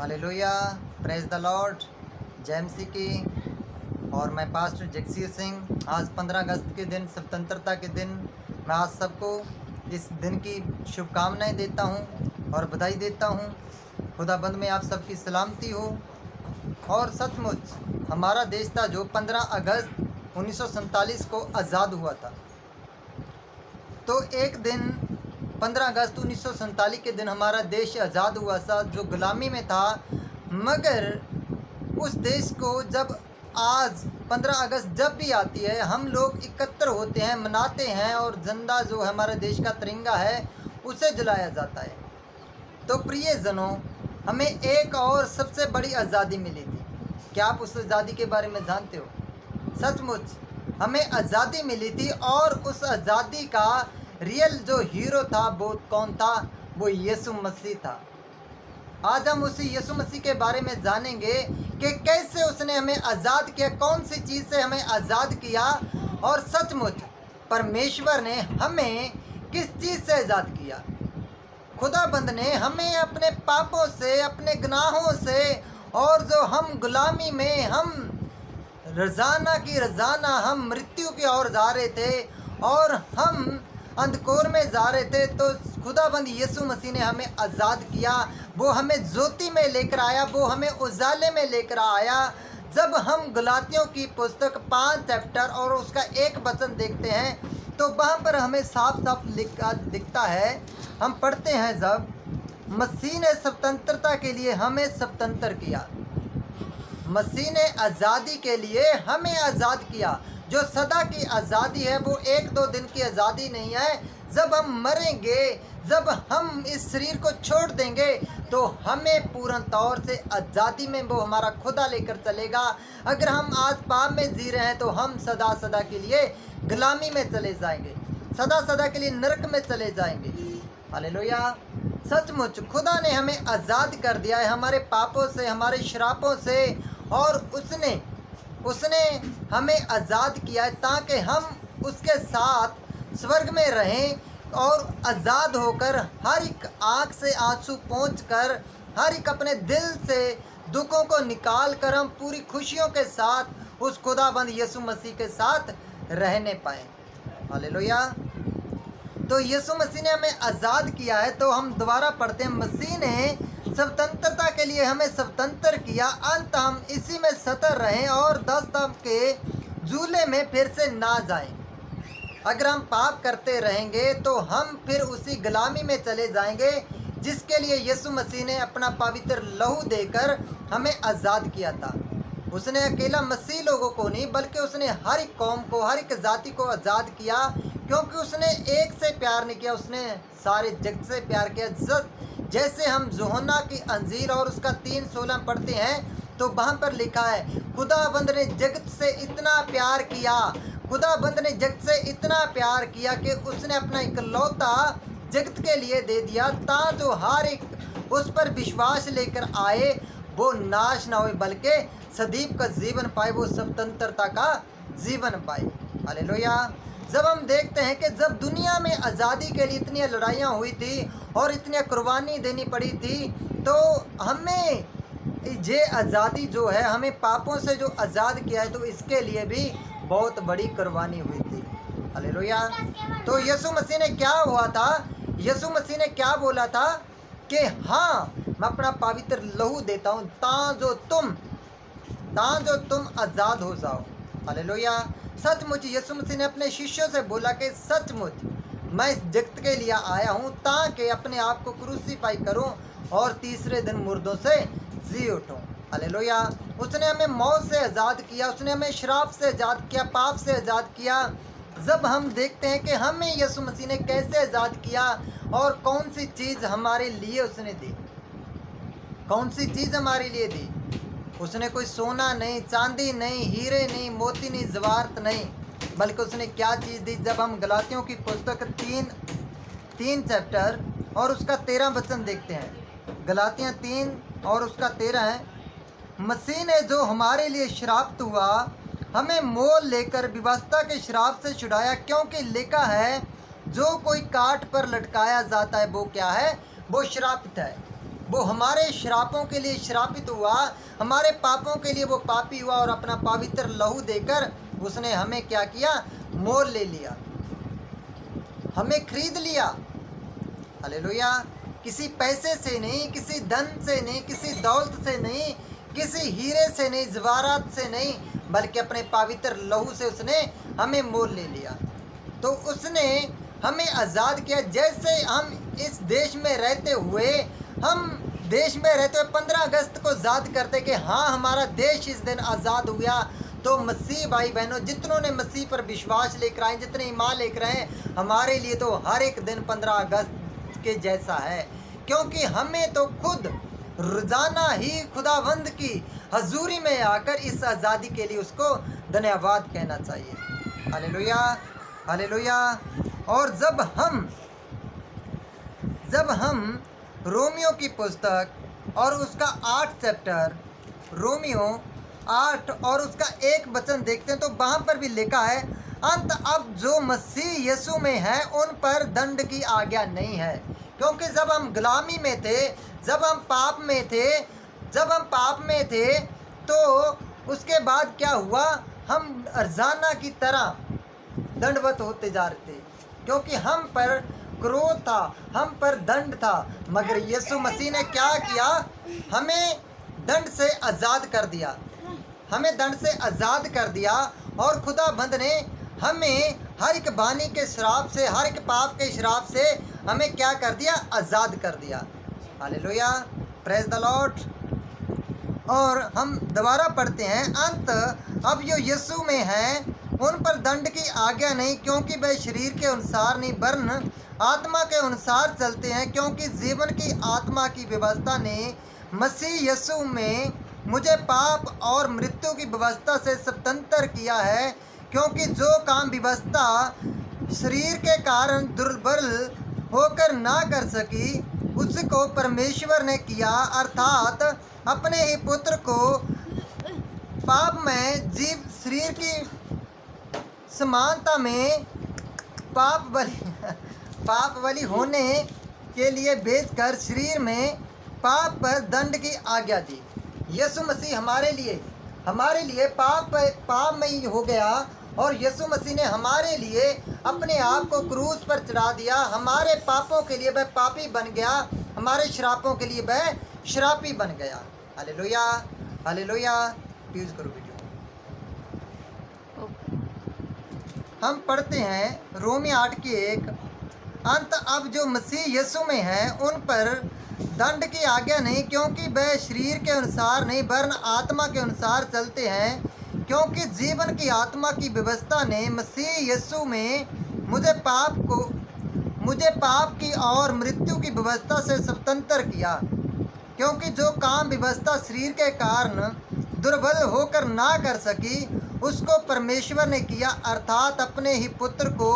Hallelujah, praise the Lord, जय मसीह की। और मैं पास्टर जगसीर सिंह। आज 15 अगस्त के दिन, स्वतंत्रता के दिन, मैं आज सबको इस दिन की शुभकामनाएं देता हूं और बधाई देता हूं। खुदाबंद में आप सबकी सलामती हो। और सचमुच हमारा देश था जो 15 अगस्त 1947 को आज़ाद हुआ था। तो एक दिन 15 अगस्त 1947 के दिन हमारा देश आज़ाद हुआ था, जो गुलामी में था। मगर उस देश को जब आज 15 अगस्त जब भी आती है, हम लोग एकत्र होते हैं, मनाते हैं, और झंडा जो हमारे देश का तिरंगा है उसे जलाया जाता है। तो प्रिय जनों, हमें एक और सबसे बड़ी आज़ादी मिली थी। क्या आप उस आज़ादी के बारे में जानते हो? सचमुच हमें आज़ादी मिली थी, और उस आज़ादी का रियल जो हीरो था वो कौन था? वो यीशु मसीह था। आज हम उसी यीशु मसीह के बारे में जानेंगे कि कैसे उसने हमें आज़ाद किया, कौन सी चीज़ से हमें आज़ाद किया, और सचमुच परमेश्वर ने हमें किस चीज़ से आज़ाद किया। खुदाबंद ने हमें अपने पापों से, अपने गुनाहों से, और जो हम गुलामी में, हम रोज़ाना की रोज़ाना हम मृत्यु की ओर जा रहे थे और हम अंधकार में जा रहे थे, तो खुदाबंद यीशु मसीह ने हमें आज़ाद किया। वो हमें ज्योति में लेकर आया, वो हमें उजाले में लेकर आया। जब हम गलातियों की पुस्तक 5 चैप्टर और उसका 1 वचन देखते हैं, तो वहाँ पर हमें साफ साफ दिखता है। हम पढ़ते हैं, जब मसीह ने स्वतंत्रता के लिए हमें स्वतंत्र किया, मसीह ने आज़ादी के लिए हमें आज़ाद किया। जो सदा की आज़ादी है वो 1-2 दिन की आज़ादी नहीं है। जब हम मरेंगे, जब हम इस शरीर को छोड़ देंगे, तो हमें पूर्ण तौर से आज़ादी में वो हमारा खुदा लेकर चलेगा। अगर हम आज पाप में जी रहे हैं तो हम सदा सदा के लिए गुलामी में चले जाएंगे, सदा सदा के लिए नरक में चले जाएंगे। हालेलुया। सचमुच खुदा ने हमें आज़ाद कर दिया है हमारे पापों से, हमारे श्रापों से, और उसने हमें आज़ाद किया है ताकि हम उसके साथ स्वर्ग में रहें, और आज़ाद होकर हर एक आँख से आंसू पोंछकर, हर एक अपने दिल से दुखों को निकाल कर हम पूरी खुशियों के साथ उस खुदाबंद यीशु मसीह के साथ रहने पाएँ। हालेलुया। तो यीशु मसीह ने हमें आज़ाद किया है। तो हम दोबारा पढ़ते हैं, मसीह ने स्वतंत्रता के लिए हमें स्वतंत्र किया, अंत हम इसी में सतर रहें और दस्तम के झूले में फिर से ना जाएं। अगर हम पाप करते रहेंगे तो हम फिर उसी गुलामी में चले जाएंगे, जिसके लिए यीशु मसीह ने अपना पवित्र लहू देकर हमें आज़ाद किया था। उसने अकेला मसीह लोगों को नहीं, बल्कि उसने हर एक कौम को, हर एक जाति को आज़ाद किया, क्योंकि उसने एक से प्यार नहीं किया, उसने सारे जगत से प्यार किया। जैसे हम यूहन्ना की अंजील और उसका 3:16 पढ़ते हैं, तो वहाँ पर लिखा है, खुदाबंद ने जगत से इतना प्यार किया, खुदाबंद ने जगत से इतना प्यार किया कि उसने अपना इकलौता जगत के लिए दे दिया, ताकि जो हर एक उस पर विश्वास लेकर आए वो नाश ना हो, बल्कि सदैव का जीवन पाए, वो स्वतंत्रता का जीवन पाए। हालेलुया। जब हम देखते हैं कि जब दुनिया में आज़ादी के लिए इतनी लड़ाइयाँ हुई थी और इतनी कुर्बानी देनी पड़ी थी, तो हमें ये आज़ादी जो है, हमें पापों से जो आज़ाद किया है, तो इसके लिए भी बहुत बड़ी कुर्बानी हुई थी। हालेलुया। तो यीशु मसीह ने क्या हुआ था? यीशु मसीह ने क्या बोला था कि हाँ, मैं अपना पवित्र लहू देता हूँ ताकि तुम आज़ाद हो जाओ। हालेलुया। सचमुच यीशु मसीह ने अपने शिष्यों से बोला कि सचमुच मैं इस जगत के लिए आया हूँ ताकि अपने आप को क्रूसीफाई करूँ और तीसरे दिन मुर्दों से जी उठूँ। हालेलुया। उसने हमें मौत से आज़ाद किया, उसने हमें श्राप से आज़ाद किया, पाप से आज़ाद किया। जब हम देखते हैं कि हमें यीशु मसीह ने कैसे आज़ाद किया और कौन सी चीज़ हमारे लिए उसने दी, कौन सी चीज़ हमारे लिए दी। उसने कोई सोना नहीं, चांदी नहीं, हीरे नहीं, मोती नहीं, जवाहरत नहीं, बल्कि उसने क्या चीज़ दी। जब हम गलातियों की पुस्तक 3 चैप्टर और उसका 13 वचन देखते हैं, गलातियाँ 3 और उसका 13 है, मसीह ने जो हमारे लिए श्रापित हुआ, हमें मोल लेकर व्यवस्था के श्राप से छुड़ाया, क्योंकि लिखा है, जो कोई काठ पर लटकाया जाता है वो क्या है? वो श्रापित है। वो हमारे श्रापों के लिए श्रापित हुआ, हमारे पापों के लिए वो पापी हुआ और अपना पवित्र लहू देकर उसने हमें क्या किया, मोल ले लिया, हमें खरीद लिया। हालेलुया। किसी पैसे से नहीं, किसी धन से नहीं, किसी दौलत से नहीं, किसी हीरे से नहीं, जवारात से नहीं, बल्कि अपने पवित्र लहू से उसने हमें मोल ले लिया। तो उसने हमें आज़ाद किया। जैसे हम इस देश में रहते हुए, हम देश में रहते हुए 15 अगस्त को याद करते कि हाँ हमारा देश इस दिन आज़ाद हुआ, तो मसीह भाई बहनों जितनों ने मसीह पर विश्वास लेकर आए, जितने ईमान लेकर आए, हमारे लिए तो हर एक दिन 15 अगस्त के जैसा है, क्योंकि हमें तो खुद रोजाना ही खुदावंद की हजूरी में आकर इस आज़ादी के लिए उसको धन्यवाद कहना चाहिए। Hallelujah, hallelujah. और जब हम रोमियो की पुस्तक और उसका 8 चैप्टर, रोमियो 8 और उसका 1 वचन देखते हैं तो वहाँ पर भी लिखा है, अंत अब जो मसीह यीशु में है उन पर दंड की आज्ञा नहीं है। क्योंकि जब हम गुलामी में थे, जब हम पाप में थे तो उसके बाद क्या हुआ, हम रोजाना की तरह दंडवत होते जा रहे थे, क्योंकि हम पर क्रोध था, हम पर दंड था। मगर यीशु मसीह ने क्या किया, हमें दंड से आज़ाद कर दिया, हमें दंड से आज़ाद कर दिया। और खुदाबंद ने हमें हर एक बानी के श्राप से, हर एक पाप के श्राप से हमें क्या कर दिया, आज़ाद कर दिया। Hallelujah, praise the Lord. और हम दोबारा पढ़ते हैं, अंत अब जो यीशु में हैं उन पर दंड की आज्ञा नहीं, क्योंकि वे शरीर के अनुसार नहीं वरन आत्मा के अनुसार चलते हैं। क्योंकि जीवन की आत्मा की व्यवस्था ने मसीह यीशु में मुझे पाप और मृत्यु की व्यवस्था से स्वतंत्र किया है। क्योंकि जो काम व्यवस्था शरीर के कारण दुर्बल होकर ना कर सकी, उसको परमेश्वर ने किया, अर्थात अपने ही पुत्र को पाप में जीव शरीर की समानता में पाप बलि होने के लिए भेजकर शरीर में पाप पर दंड की आज्ञा दी। यीशु मसीह हमारे लिए पाप में ही हो गया, और यीशु मसीह ने हमारे लिए अपने आप को क्रूस पर चढ़ा दिया। हमारे पापों के लिए वह पापी बन गया, हमारे श्रापों के लिए वह श्रापी बन गया। Hallelujah, hallelujah. प्लीज करो वीडियो। हम पढ़ते हैं रोमी 8 की 1, अंत अब जो मसीह यीशु में हैं उन पर दंड की आज्ञा नहीं, क्योंकि वह शरीर के अनुसार नहीं वरन आत्मा के अनुसार चलते हैं। क्योंकि जीवन की आत्मा की व्यवस्था ने मसीह यीशु में मुझे पाप की और मृत्यु की व्यवस्था से स्वतंत्र किया। क्योंकि जो काम व्यवस्था शरीर के कारण दुर्बल होकर ना कर सकी, उसको परमेश्वर ने किया, अर्थात अपने ही पुत्र को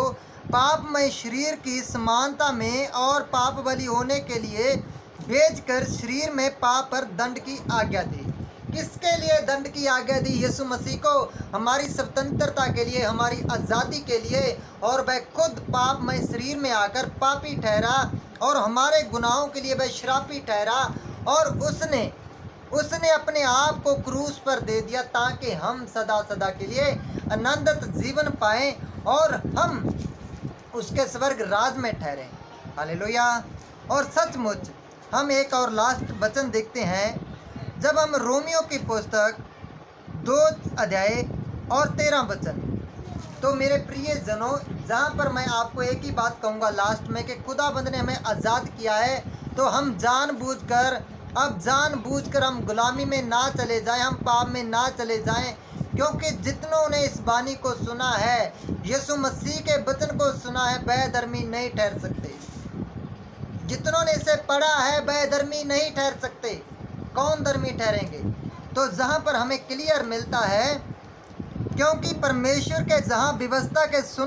पापमय शरीर की समानता में और पाप बलि होने के लिए भेजकर शरीर में पाप पर दंड की आज्ञा दी। किसके लिए दंड की आज्ञा दी? यीशु मसीह को, हमारी स्वतंत्रता के लिए, हमारी आज़ादी के लिए। और वह खुद पापमय शरीर में आकर पापी ठहरा और हमारे गुनाहों के लिए वह श्रापी ठहरा, और उसने अपने आप को क्रूस पर दे दिया, ताकि हम सदा सदा के लिए आनंदित जीवन पाएं और हम उसके स्वर्ग राज में ठहरें। हालेलुया। और सचमुच हम एक और लास्ट वचन देखते हैं, जब हम रोमियो की पुस्तक 2 अध्याय और 13 वचन। तो मेरे प्रिय जनों, जहाँ पर मैं आपको एक ही बात कहूँगा लास्ट में, कि खुदाबंद ने हमें आज़ाद किया है, तो हम जानबूझकर हम गुलामी में ना चले जाएं, हम पाप में ना चले जाएं। क्योंकि जितनों ने इस बानी को सुना है, यीशु मसीह के वचन को सुना है, वह धर्मी नहीं ठहर सकते। जितनों ने इसे पढ़ा है वह धर्मी नहीं ठहर सकते। कौन धर्मी ठहरेंगे? तो जहाँ पर हमें क्लियर मिलता है, क्योंकि परमेश्वर के जहाँ व्यवस्था के सुन